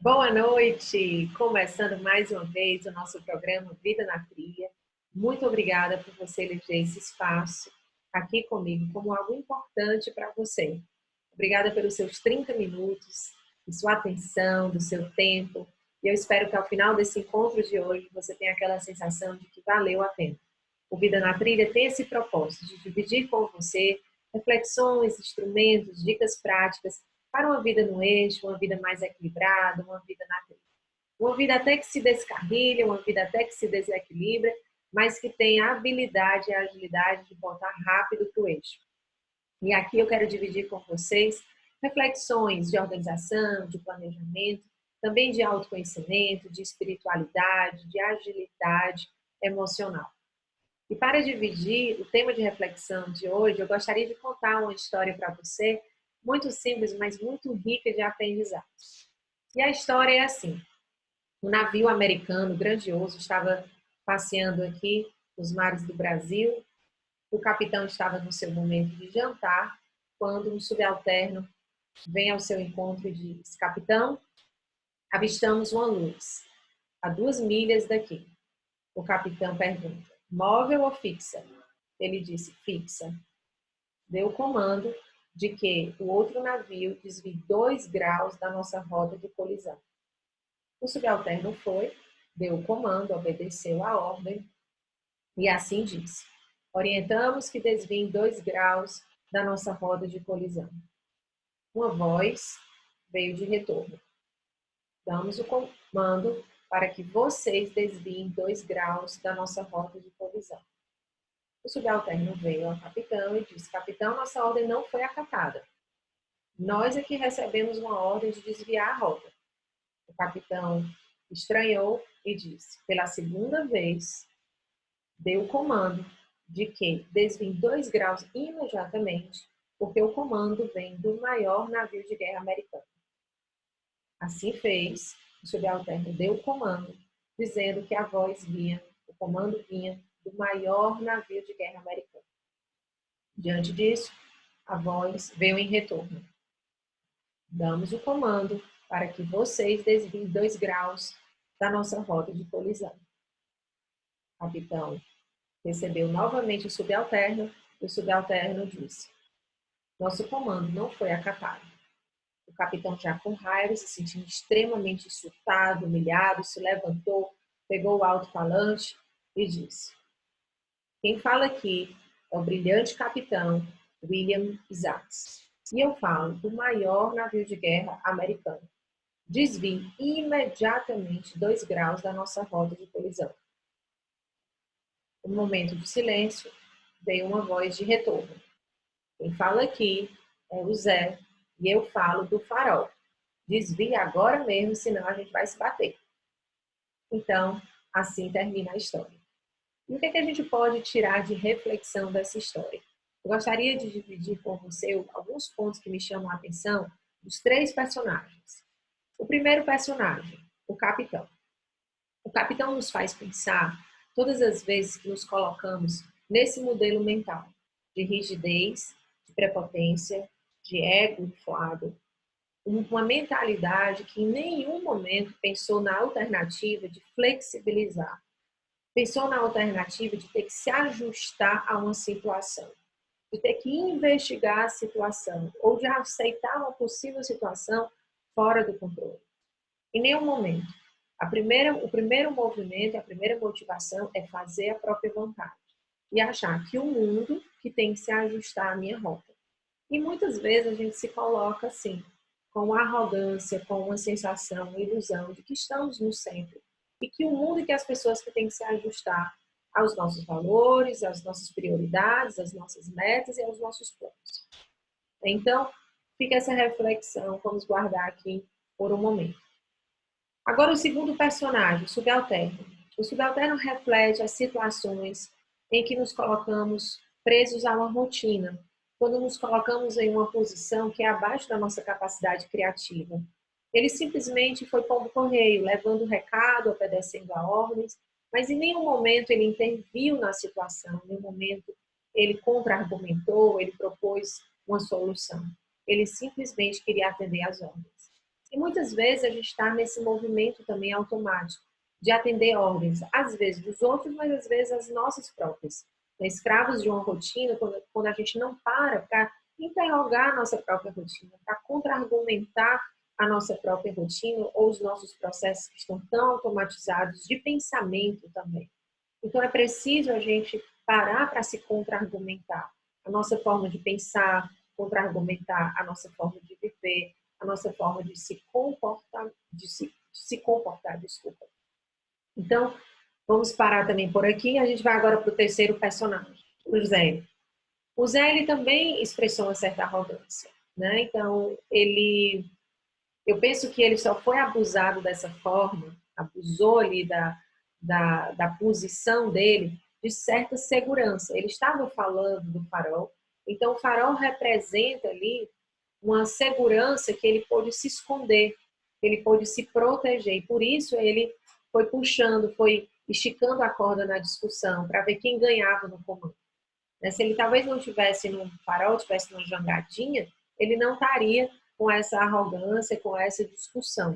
Boa noite! Começando mais uma vez o nosso programa Vida na Trilha. Muito obrigada por você eleger esse espaço aqui comigo como algo importante para você. Obrigada pelos seus 30 minutos, de sua atenção, do seu tempo. E eu espero que ao final desse encontro de hoje você tenha aquela sensação de que valeu a pena. O Vida na Trilha tem esse propósito de dividir com você reflexões, instrumentos, dicas práticas para uma vida no eixo, uma vida mais equilibrada, uma vida na trilha. Uma vida até que se descarrilha, uma vida até que se desequilibra, mas que tem a habilidade e a agilidade de voltar rápido para o eixo. E aqui eu quero dividir com vocês reflexões de organização, de planejamento, também de autoconhecimento, de espiritualidade, de agilidade emocional. E para dividir o tema de reflexão de hoje, eu gostaria de contar uma história para você, muito simples, mas muito rica de aprendizados. E a história é assim: um navio americano grandioso estava passeando aqui nos mares do Brasil. O capitão estava no seu momento de jantar, quando um subalterno vem ao seu encontro e diz: Capitão, avistamos uma luz a 2 milhas daqui. O capitão pergunta: móvel ou fixa? Ele disse: fixa. Deu o comando de que o outro navio desvie 2 graus da nossa rota de colisão. O subalterno foi, deu o comando, obedeceu a ordem e assim disse: orientamos que desviem 2 graus da nossa rota de colisão. Uma voz veio de retorno: damos o comando para que vocês desviem 2 graus da nossa rota de colisão. O subalterno veio ao capitão e disse: capitão, nossa ordem não foi acatada. Nós é que recebemos uma ordem de desviar a rota. O capitão estranhou e disse: pela segunda vez, deu o comando de que desviem 2 graus imediatamente, porque o comando vem do maior navio de guerra americano. Assim fez, o subalterno deu o comando, dizendo que a voz vinha, o comando vinha do maior navio de guerra americano. Diante disso, a voz veio em retorno: damos o comando para que vocês desviem 2 graus da nossa rota de colisão. O capitão recebeu novamente o subalterno e o subalterno disse: nosso comando não foi acatado. O capitão, já com raiva, se sentindo extremamente insultado, humilhado, se levantou, pegou o alto-falante e disse: quem fala aqui é o brilhante capitão William Isaacs. E eu falo do maior navio de guerra americano. Desvie imediatamente 2 graus da nossa rota de colisão. Um momento de silêncio, veio uma voz de retorno: quem fala aqui é o Zé, e eu falo do farol. Desvie agora mesmo, senão a gente vai se bater. Então, assim termina a história. E o que a gente pode tirar de reflexão dessa história? Eu gostaria de dividir com você alguns pontos que me chamam a atenção dos 3 personagens. O primeiro personagem, o capitão. O capitão nos faz pensar todas as vezes que nos colocamos nesse modelo mental de rigidez, de prepotência, de ego inflado, uma mentalidade que em nenhum momento pensou na alternativa de flexibilizar, pensou na alternativa de ter que se ajustar a uma situação, de ter que investigar a situação ou de aceitar uma possível situação fora do controle. Em nenhum momento. O primeiro movimento, a primeira motivação é fazer a própria vontade e achar que o mundo que tem que se ajustar à minha rota. E muitas vezes a gente se coloca assim, com arrogância, com uma sensação, uma ilusão de que estamos no centro e que o mundo e que as pessoas que têm que se ajustar aos nossos valores, às nossas prioridades, às nossas metas e aos nossos planos. Então, fica essa reflexão, vamos guardar aqui por um momento. Agora, o segundo personagem, o subalterno. O subalterno reflete as situações em que nos colocamos presos a uma rotina, quando nos colocamos em uma posição que é abaixo da nossa capacidade criativa. Ele simplesmente foi pombo-correio, levando o recado, obedecendo a ordens, mas em nenhum momento ele interviu na situação, em nenhum momento ele contra-argumentou, ele propôs uma solução. Ele simplesmente queria atender às ordens. E muitas vezes a gente está nesse movimento também automático de atender ordens, às vezes dos outros, mas às vezes as nossas próprias. Escravos de uma rotina, quando a gente não para interrogar a nossa própria rotina, para contra-argumentar a nossa própria rotina ou os nossos processos que estão tão automatizados de pensamento também. Então é preciso a gente parar para se contra-argumentar a nossa forma de pensar, contra-argumentar a nossa forma de viver, a nossa forma de se comportar, desculpa. Então, vamos parar também por aqui. A gente vai agora para o terceiro personagem, o Zé. O Zé, ele também expressou uma certa arrogância, né? Então, eu penso que ele só foi abusado dessa forma, abusou ali da posição dele, de certa segurança. Ele estava falando do farol, então o farol representa ali uma segurança que ele pôde se esconder, que ele pôde se proteger. E por isso ele foi puxando, foi esticando a corda na discussão para ver quem ganhava no comando. Se ele talvez não tivesse num farol, tivesse numa jangradinha, ele não estaria com essa arrogância, com essa discussão,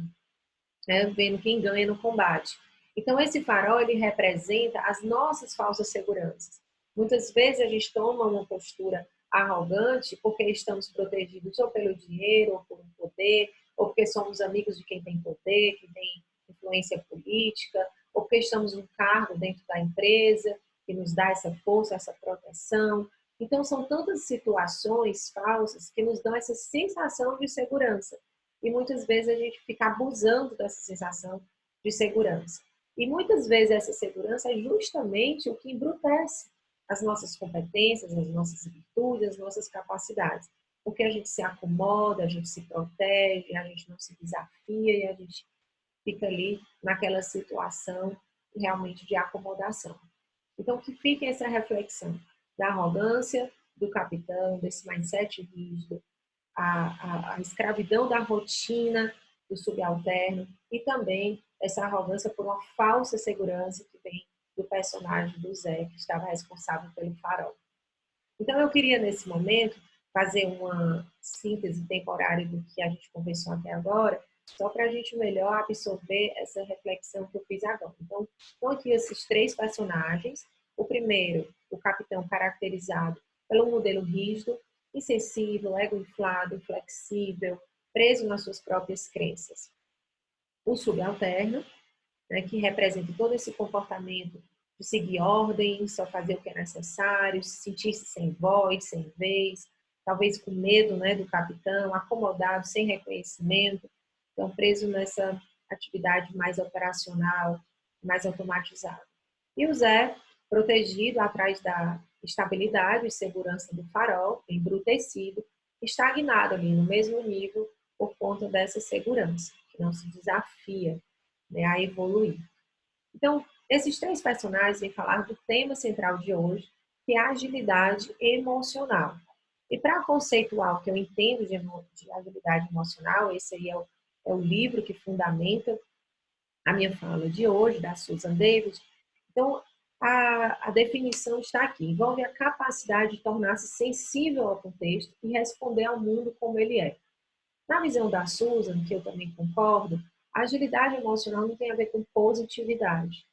né? Vendo quem ganha no combate. Então esse farol, ele representa as nossas falsas seguranças. Muitas vezes a gente toma uma postura arrogante porque estamos protegidos ou pelo dinheiro, ou por um poder, ou porque somos amigos de quem tem poder, que tem influência política, ou porque estamos num cargo dentro da empresa que nos dá essa força, essa proteção. Então são tantas situações falsas que nos dão essa sensação de segurança. E muitas vezes a gente fica abusando dessa sensação de segurança. E muitas vezes essa segurança é justamente o que embrutece as nossas competências, as nossas virtudes, as nossas capacidades. Porque a gente se acomoda, a gente se protege, a gente não se desafia e a gente fica ali naquela situação realmente de acomodação. Então, que fique essa reflexão da arrogância do capitão, desse mindset rígido, a escravidão da rotina do subalterno e também essa arrogância por uma falsa segurança que vem do personagem do Zé, que estava responsável pelo farol. Então, eu queria, nesse momento, fazer uma síntese temporária do que a gente conversou até agora, só para a gente melhor absorver essa reflexão que eu fiz agora. Então, estão aqui esses três personagens. O primeiro, o capitão caracterizado pelo modelo rígido, insensível, ego-inflado, inflexível, preso nas suas próprias crenças. O subalterno, né, que representa todo esse comportamento de seguir ordens, só fazer o que é necessário, sentir-se sem voz, sem vez, talvez com medo, né, do capitão, acomodado, sem reconhecimento, então preso nessa atividade mais operacional, mais automatizada. E o Zé, protegido atrás da estabilidade e segurança do farol, embrutecido, estagnado ali no mesmo nível por conta dessa segurança, que não se desafia, né, a evoluir. Então, esses três personagens vêm falar do tema central de hoje, que é a agilidade emocional. E para conceituar o que eu entendo de agilidade emocional, esse aí é o livro que fundamenta a minha fala de hoje, da Susan David. Então, a definição está aqui. Envolve a capacidade de tornar-se sensível ao contexto e responder ao mundo como ele é. Na visão da Susan, que eu também concordo, a agilidade emocional não tem a ver com positividade.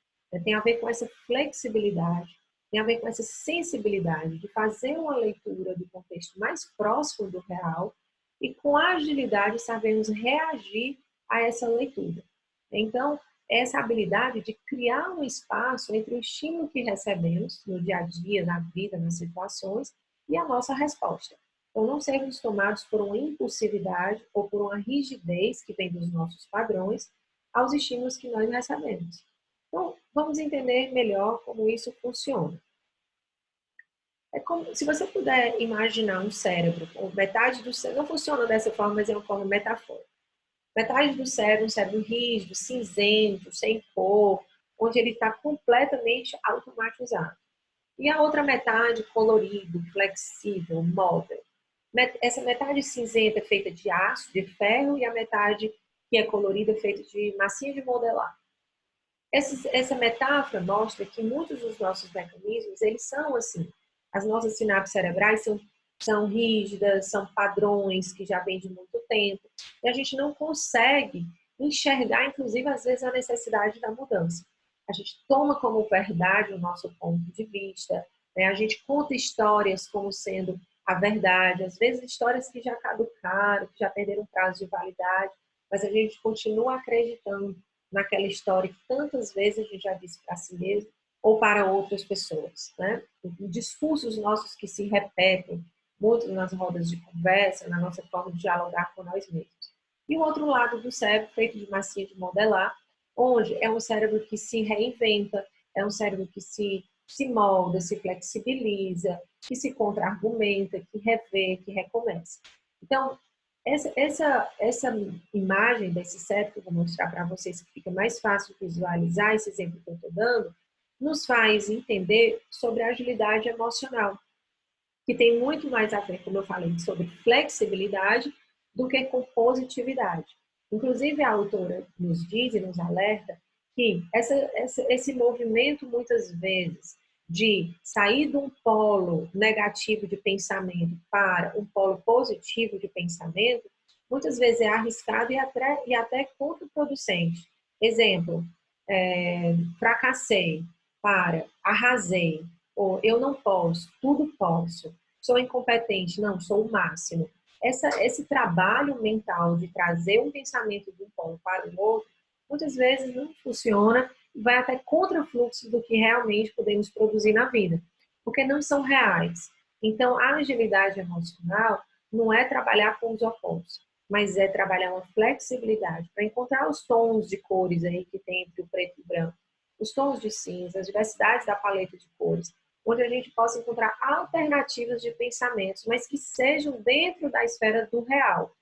Tem a ver com essa flexibilidade, tem a ver com essa sensibilidade de fazer uma leitura do contexto mais próximo do real e com agilidade sabemos reagir a essa leitura. Então, essa habilidade de criar um espaço entre o estímulo que recebemos no dia a dia, na vida, nas situações, e a nossa resposta. Então, não sermos tomados por uma impulsividade ou por uma rigidez que vem dos nossos padrões aos estímulos que nós recebemos. Então, vamos entender melhor como isso funciona. É como se você puder imaginar um cérebro, ou metade do cérebro, não funciona dessa forma, mas é uma forma metafórica. Metade do cérebro, um cérebro rígido, cinzento, sem cor, onde ele está completamente automatizado. E a outra metade colorido, flexível, móvel. Essa metade cinzenta é feita de aço, de ferro, e a metade que é colorida é feita de massinha de modelar. Essa metáfora mostra que muitos dos nossos mecanismos, eles são assim. As nossas sinapses cerebrais são são rígidas, são padrões que já vêm de muito tempo, e a gente não consegue enxergar, inclusive, às vezes, a necessidade da mudança. A gente toma como verdade o nosso ponto de vista, né? A gente conta histórias como sendo a verdade, às vezes histórias que já caducaram, que já perderam o prazo de validade, mas a gente continua acreditando naquela história que tantas vezes a gente já disse para si mesmo ou para outras pessoas, né? Discursos nossos que se repetem muito nas rodas de conversa, na nossa forma de dialogar com nós mesmos. E o outro lado do cérebro, feito de massinha de modelar, onde é um cérebro que se reinventa, é um cérebro que se molda, se flexibiliza, que se contra-argumenta, que revê, que recomeça. Então, essa imagem desse cérebro que eu vou mostrar para vocês, que fica mais fácil visualizar esse exemplo que eu estou dando, nos faz entender sobre a agilidade emocional, que tem muito mais a ver, como eu falei, sobre flexibilidade do que com positividade. Inclusive, a autora nos diz e nos alerta que esse movimento, muitas vezes, de sair de um polo negativo de pensamento para um polo positivo de pensamento, muitas vezes é arriscado e até contraproducente. Exemplo, fracassei para arrasei, ou eu não posso, tudo posso, sou incompetente, não, sou o máximo. Esse trabalho mental de trazer um pensamento de um polo para o outro, muitas vezes não funciona e vai até contra o fluxo do que realmente podemos produzir na vida, porque não são reais. Então, a agilidade emocional não é trabalhar com os opostos, mas é trabalhar uma flexibilidade para encontrar os tons de cores aí que tem entre o preto e o branco, os tons de cinza, as diversidades da paleta de cores, onde a gente possa encontrar alternativas de pensamentos, mas que sejam dentro da esfera do real,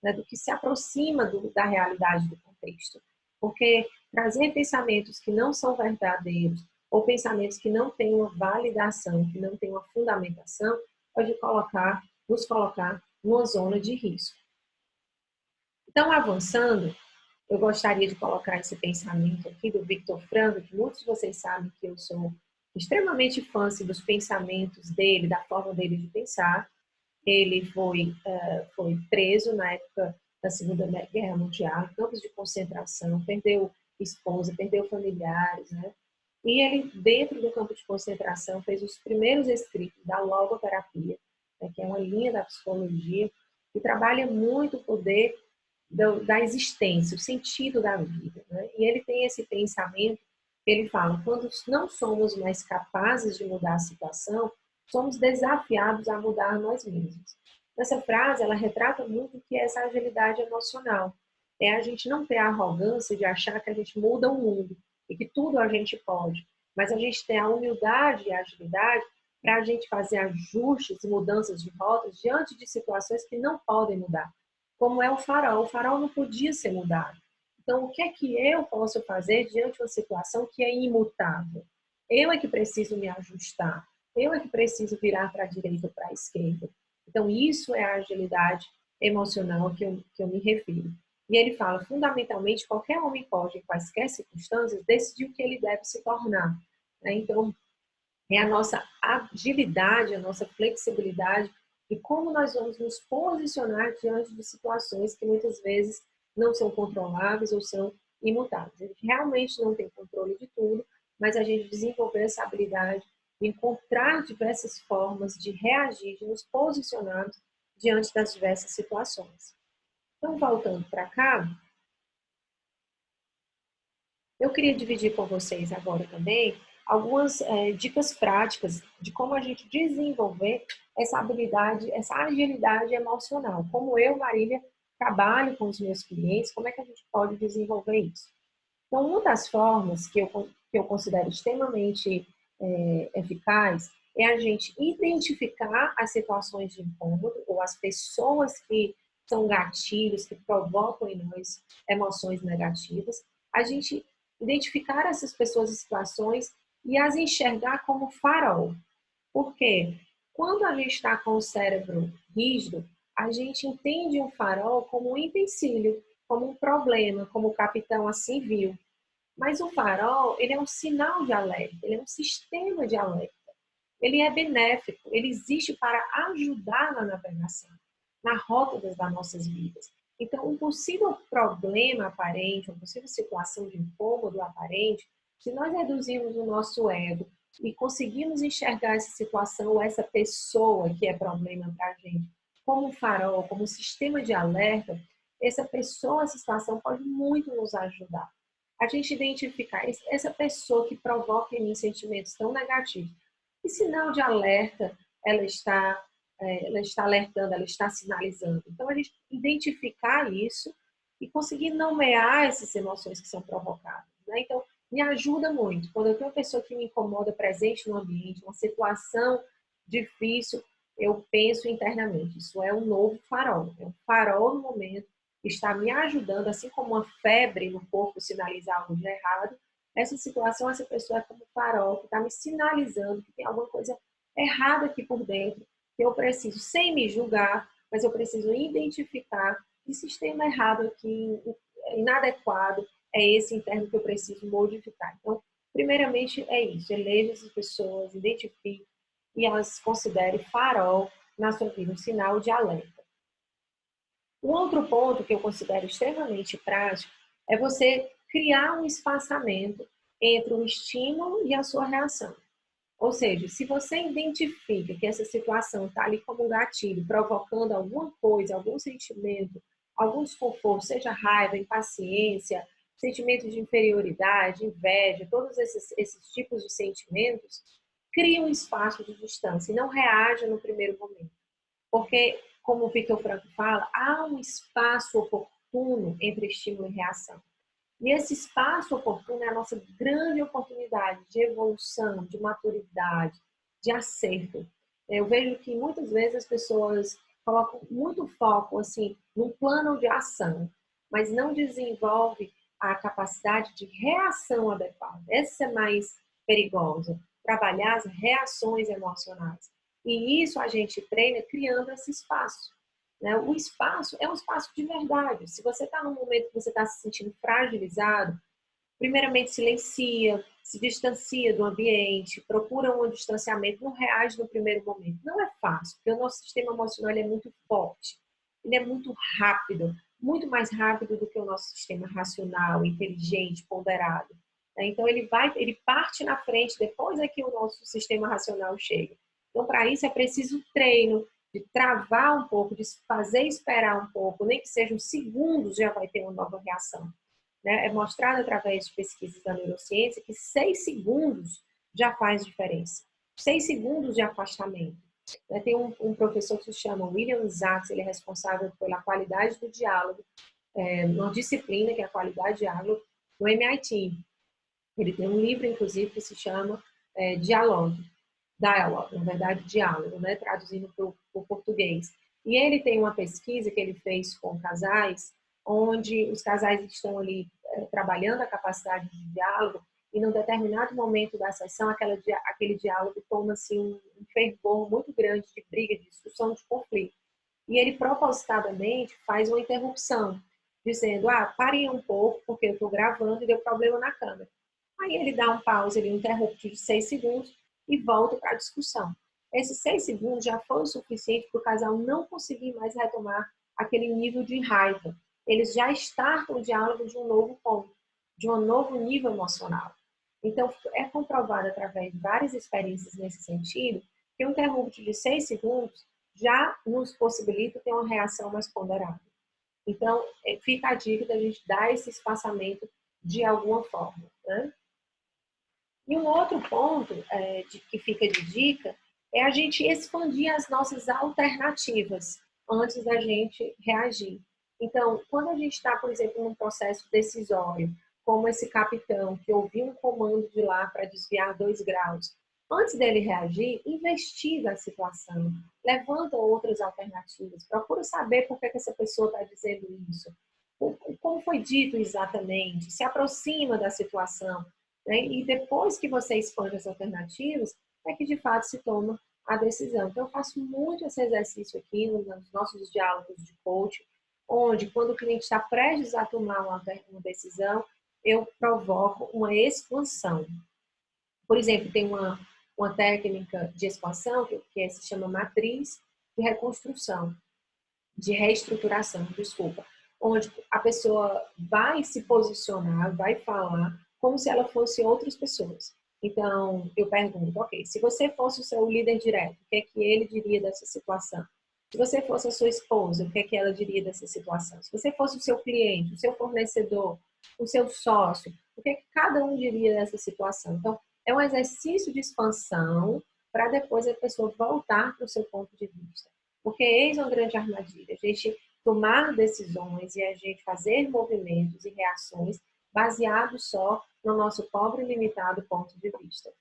né, do que se aproxima da realidade do contexto. Porque trazer pensamentos que não são verdadeiros ou pensamentos que não têm uma validação, que não têm uma fundamentação, pode nos colocar numa zona de risco. Então, avançando, eu gostaria de colocar esse pensamento aqui do Viktor Frankl, que muitos de vocês sabem que eu sou extremamente fã assim, dos pensamentos dele, da forma dele de pensar. Ele foi preso na época da Segunda Guerra Mundial, em campos de concentração, perdeu esposa, perdeu familiares, né? E ele, dentro do campo de concentração, fez os primeiros escritos da logoterapia, né, que é uma linha da psicologia, que trabalha muito o poder da existência, o sentido da vida. Né? E ele tem esse pensamento, ele fala, quando não somos mais capazes de mudar a situação, somos desafiados a mudar nós mesmos. Essa frase, ela retrata muito o que é essa agilidade emocional. É a gente não ter a arrogância de achar que a gente muda o mundo e que tudo a gente pode, mas a gente tem a humildade e a agilidade para a gente fazer ajustes e mudanças de rotas diante de situações que não podem mudar, como é o farol. O farol não podia ser mudado. Então, o que é que eu posso fazer diante de uma situação que é imutável? Eu é que preciso me ajustar. Eu é que preciso virar para a direita ou para a esquerda. Então, isso é a agilidade emocional que eu me refiro. E ele fala, fundamentalmente, qualquer homem pode, em quaisquer circunstâncias, decidir o que ele deve se tornar. Né? Então, é a nossa agilidade, a nossa flexibilidade e como nós vamos nos posicionar diante de situações que muitas vezes não são controláveis ou são imutáveis. A gente realmente não tem controle de tudo, mas a gente desenvolver essa habilidade de encontrar diversas formas de reagir, de nos posicionarmos diante das diversas situações. Então, voltando para cá, eu queria dividir com vocês agora também algumas dicas práticas de como a gente desenvolver essa habilidade, essa agilidade emocional. Como eu, Marília, trabalho com os meus clientes, como é que a gente pode desenvolver isso? Então, uma das formas que eu considero extremamente eficaz é a gente identificar as situações de incômodo ou as pessoas que são gatilhos, que provocam em nós emoções negativas, a gente identificar essas pessoas e situações e as enxergar como farol. Por quê? Quando a gente está com o cérebro rígido, a gente entende um farol como um empecilho, como um problema, como o capitão assim viu. Mas o farol, ele é um sinal de alerta, ele é um sistema de alerta. ele é benéfico, ele existe para ajudar na navegação, na rota das nossas vidas. Então, um possível problema aparente, uma possível situação de incômodo aparente, se nós reduzirmos o nosso ego e conseguirmos enxergar essa situação ou essa pessoa que é problema para a gente como um farol, como um sistema de alerta, essa pessoa, essa situação pode muito nos ajudar. A gente identificar essa pessoa que provoca em mim sentimentos tão negativos. Que sinal de alerta ela está alertando, ela está sinalizando? Então, a gente identificar isso e conseguir nomear essas emoções que são provocadas, né? Então, me ajuda muito. Quando eu tenho uma pessoa que me incomoda presente no ambiente, uma situação difícil, eu penso internamente, isso é um novo farol. É um farol no momento que está me ajudando, assim como uma febre no corpo sinaliza algo de errado, essa situação, essa pessoa é como um farol que está me sinalizando que tem alguma coisa errada aqui por dentro, que eu preciso, sem me julgar, mas eu preciso identificar que sistema errado aqui, inadequado, é esse interno que eu preciso modificar. Então, primeiramente é isso, eleja essas pessoas, identifique e as considere farol na sua vida, um sinal de alerta. Um outro ponto que eu considero extremamente prático é você criar um espaçamento entre o estímulo e a sua reação. Ou seja, se você identifica que essa situação está ali como um gatilho, provocando alguma coisa, algum sentimento, algum desconforto, seja raiva, impaciência, sentimento de inferioridade, inveja, todos esses tipos de sentimentos, crie um espaço de distância e não reaja no primeiro momento. Porque, como o Victor Frankl fala, há um espaço oportuno entre estímulo e reação. E esse espaço oportuno é a nossa grande oportunidade de evolução, de maturidade, de acerto. Eu vejo que muitas vezes as pessoas colocam muito foco assim num plano de ação, mas não desenvolve a capacidade de reação adequada. Essa é mais perigosa, trabalhar as reações emocionais. E isso a gente treina criando esse espaço. Né? O espaço é um espaço de verdade. Se você está num momento que você está se sentindo fragilizado, primeiramente silencia, se distancia do ambiente, procura um distanciamento, não reage no primeiro momento. Não é fácil, porque o nosso sistema emocional é muito forte, ele é muito rápido, muito mais rápido do que o nosso sistema racional, inteligente, ponderado. Então ele parte na frente, depois é que o nosso sistema racional chega. Então, para isso é preciso treino, de travar um pouco, de fazer esperar um pouco, nem que sejam segundos, já vai ter uma nova reação. Né? É mostrado através de pesquisas da neurociência que 6 segundos já faz diferença. 6 segundos de afastamento. Tem um professor que se chama William Sachs, ele é responsável pela qualidade do diálogo, numa disciplina que é a qualidade de diálogo, no MIT. Ele tem um livro, inclusive, que se chama Dialogue, na verdade, diálogo, né? Traduzindo para o português. E ele tem uma pesquisa que ele fez com casais, onde os casais estão ali trabalhando a capacidade de diálogo e num determinado momento da sessão aquele diálogo toma-se um fervor muito grande de briga, de discussão, de conflito. E ele propositadamente faz uma interrupção, dizendo, parem um pouco porque eu estou gravando e deu problema na câmera. Aí ele dá um pause, ele interrompe de 6 segundos e volta para a discussão. Esses 6 segundos já foi o suficiente para o casal não conseguir mais retomar aquele nível de raiva. Eles já startam o diálogo de um novo ponto, de um novo nível emocional. Então, é comprovado através de várias experiências nesse sentido que um interrupto de 6 segundos já nos possibilita ter uma reação mais ponderada. Então, fica a dica da gente dar esse espaçamento de alguma forma, né? E um outro ponto que fica de dica é a gente expandir as nossas alternativas antes da gente reagir. Então, quando a gente está, por exemplo, num processo decisório, como esse capitão que ouviu um comando de lá para desviar 2 graus, antes dele reagir, investiga a situação, levanta outras alternativas, procura saber por que essa pessoa está dizendo isso, como foi dito exatamente, se aproxima da situação. Né? E depois que você expande as alternativas, é que de fato se toma a decisão. Então, eu faço muito esse exercício aqui nos nossos diálogos de coaching, onde quando o cliente está prestes a tomar uma decisão, eu provoco uma expansão. Por exemplo, tem uma técnica de expansão que se chama matriz de reconstrução, de reestruturação, desculpa, onde a pessoa vai se posicionar, vai falar como se ela fosse outras pessoas. Então, eu pergunto, ok, se você fosse o seu líder direto, o que é que ele diria dessa situação? Se você fosse a sua esposa, o que é que ela diria dessa situação? Se você fosse o seu cliente, o seu fornecedor, o seu sócio, o que é que cada um diria dessa situação? Então, é um exercício de expansão para depois a pessoa voltar para o seu ponto de vista. Porque eis uma grande armadilha. A gente tomar decisões e a gente fazer movimentos e reações baseados só no nosso pobre e limitado ponto de vista.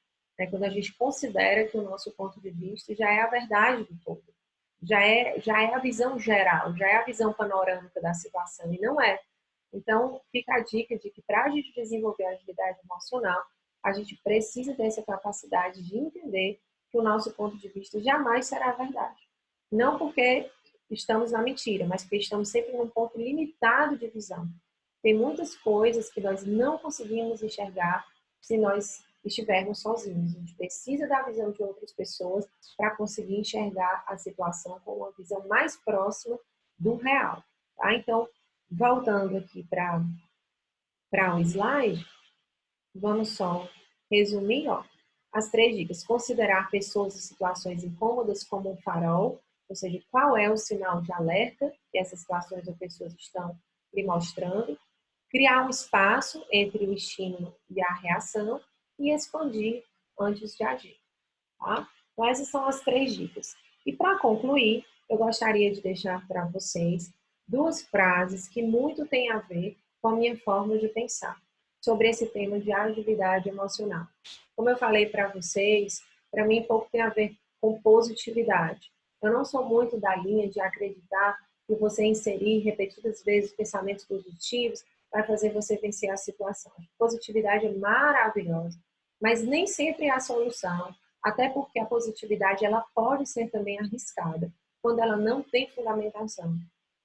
Quando a gente considera que o nosso ponto de vista já é a verdade do todo, já é a visão geral, já é a visão panorâmica da situação, e não é. Então, fica a dica de que para a gente desenvolver a agilidade emocional, a gente precisa ter essa capacidade de entender que o nosso ponto de vista jamais será a verdade. Não porque estamos na mentira, mas porque estamos sempre num ponto limitado de visão. Tem muitas coisas que nós não conseguimos enxergar se nós estivermos sozinhos. A gente precisa da visão de outras pessoas para conseguir enxergar a situação com uma visão mais próxima do real. Tá? Então, voltando aqui para o slide, vamos só resumir, ó, as 3 dicas. Considerar pessoas e situações incômodas como um farol, ou seja, qual é o sinal de alerta que essas situações ou pessoas estão lhe mostrando. Criar um espaço entre o estímulo e a reação e expandir antes de agir. Tá? Então, essas são as 3 dicas. E para concluir, eu gostaria de deixar para vocês 2 frases que muito têm a ver com a minha forma de pensar sobre esse tema de agilidade emocional. Como eu falei para vocês, para mim pouco tem a ver com positividade. Eu não sou muito da linha de acreditar que você inserir repetidas vezes pensamentos positivos vai fazer você vencer a situação. A positividade é maravilhosa, mas nem sempre é a solução, até porque a positividade ela pode ser também arriscada quando ela não tem fundamentação.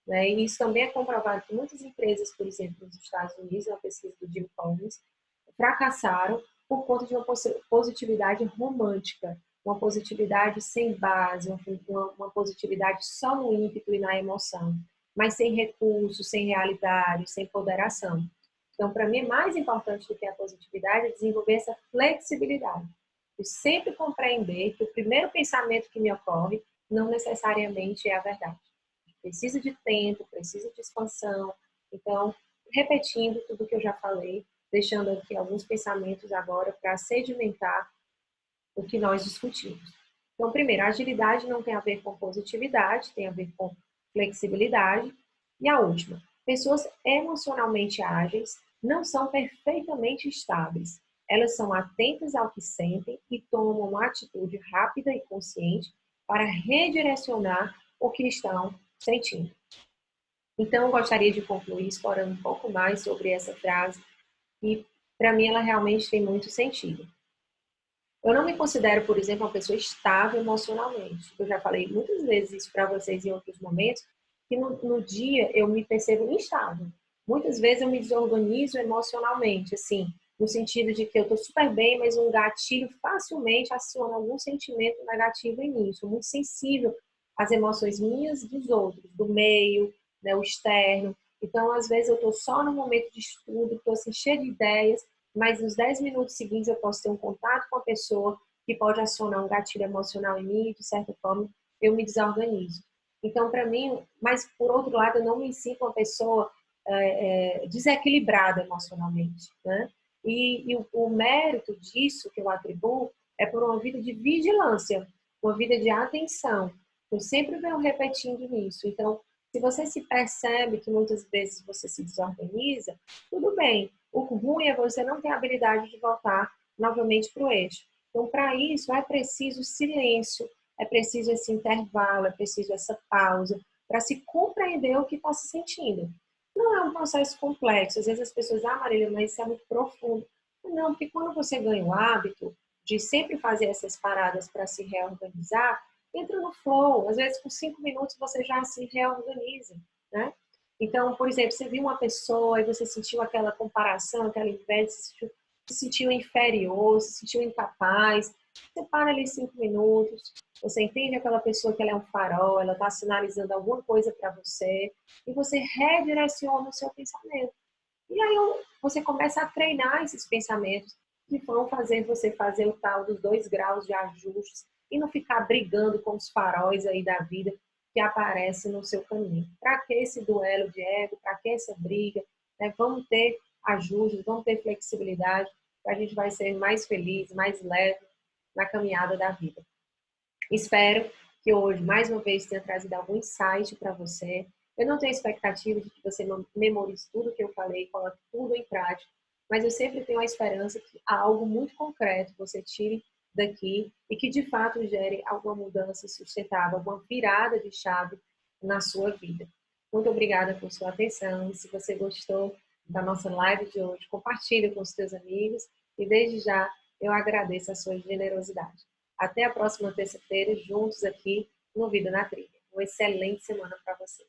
Né? E isso também é comprovado que muitas empresas, por exemplo, nos Estados Unidos, uma pesquisa do Jim Collins, fracassaram por conta de uma positividade romântica, uma positividade sem base, uma positividade só no ímpeto e na emoção, mas sem recursos, sem realidade, sem ponderação. Então, para mim, mais importante do que a positividade é desenvolver essa flexibilidade. E sempre compreender que o primeiro pensamento que me ocorre não necessariamente é a verdade. Precisa de tempo, precisa de expansão. Então, repetindo tudo que eu já falei, deixando aqui alguns pensamentos agora para sedimentar o que nós discutimos. Então, primeiro, a agilidade não tem a ver com positividade, tem a ver com flexibilidade. E a última, pessoas emocionalmente ágeis não são perfeitamente estáveis. Elas são atentas ao que sentem e tomam uma atitude rápida e consciente para redirecionar o que estão sentindo. Então, eu gostaria de concluir explorando um pouco mais sobre essa frase e, para mim, ela realmente tem muito sentido. Eu não me considero, por exemplo, uma pessoa estável emocionalmente. Eu já falei muitas vezes isso para vocês em outros momentos, que no dia eu me percebo instável. Muitas vezes eu me desorganizo emocionalmente, assim, no sentido de que eu estou super bem, mas um gatilho facilmente aciona algum sentimento negativo em mim. Sou muito sensível às emoções minhas e dos outros, do meio, né, o externo. Então, às vezes eu estou só no momento de estudo, estou assim, cheia de ideias, mas nos 10 minutos seguintes eu posso ter um contato com a pessoa que pode acionar um gatilho emocional em mim e, de certa forma, eu me desorganizo. Então, para mim, mas por outro lado, eu não me sinto uma pessoa desequilibrada emocionalmente, né? E o mérito disso que eu atribuo é por uma vida de vigilância, uma vida de atenção. Eu sempre venho repetindo nisso. Então, se você se percebe que muitas vezes você se desorganiza, tudo bem. O ruim é você não ter a habilidade de voltar novamente para o eixo. Então, para isso, é preciso silêncio, é preciso esse intervalo, é preciso essa pausa, para se compreender o que está se sentindo. Não é um processo complexo. Às vezes as pessoas, Marília, mas isso é muito profundo. Não, porque quando você ganha o hábito de sempre fazer essas paradas para se reorganizar, entra no flow. Às vezes, com 5 minutos, você já se reorganiza, né? Então, por exemplo, você viu uma pessoa e você sentiu aquela comparação, aquela inveja, se sentiu inferior, se sentiu incapaz. Você para ali 5 minutos, você entende aquela pessoa que ela é um farol, ela está sinalizando alguma coisa para você, e você redireciona o seu pensamento. E aí você começa a treinar esses pensamentos que vão fazer você fazer o tal dos 2 graus de ajustes e não ficar brigando com os faróis aí da vida que aparecem no seu caminho. Para que esse duelo de ego? Para que essa briga? Né? Vamos ter ajustes, vamos ter flexibilidade, a gente vai ser mais feliz, mais leve na caminhada da vida. Espero que hoje, mais uma vez, tenha trazido algum insight para você. Eu não tenho expectativa de que você memorize tudo que eu falei, coloque tudo em prática, mas eu sempre tenho a esperança que algo muito concreto você tire daqui e que, de fato, gere alguma mudança sustentável, alguma virada de chave na sua vida. Muito obrigada por sua atenção. E se você gostou da nossa live de hoje, compartilhe com os seus amigos e, desde já, eu agradeço a sua generosidade. Até a próxima terça-feira, juntos aqui no Vida na Trilha. Uma excelente semana para você.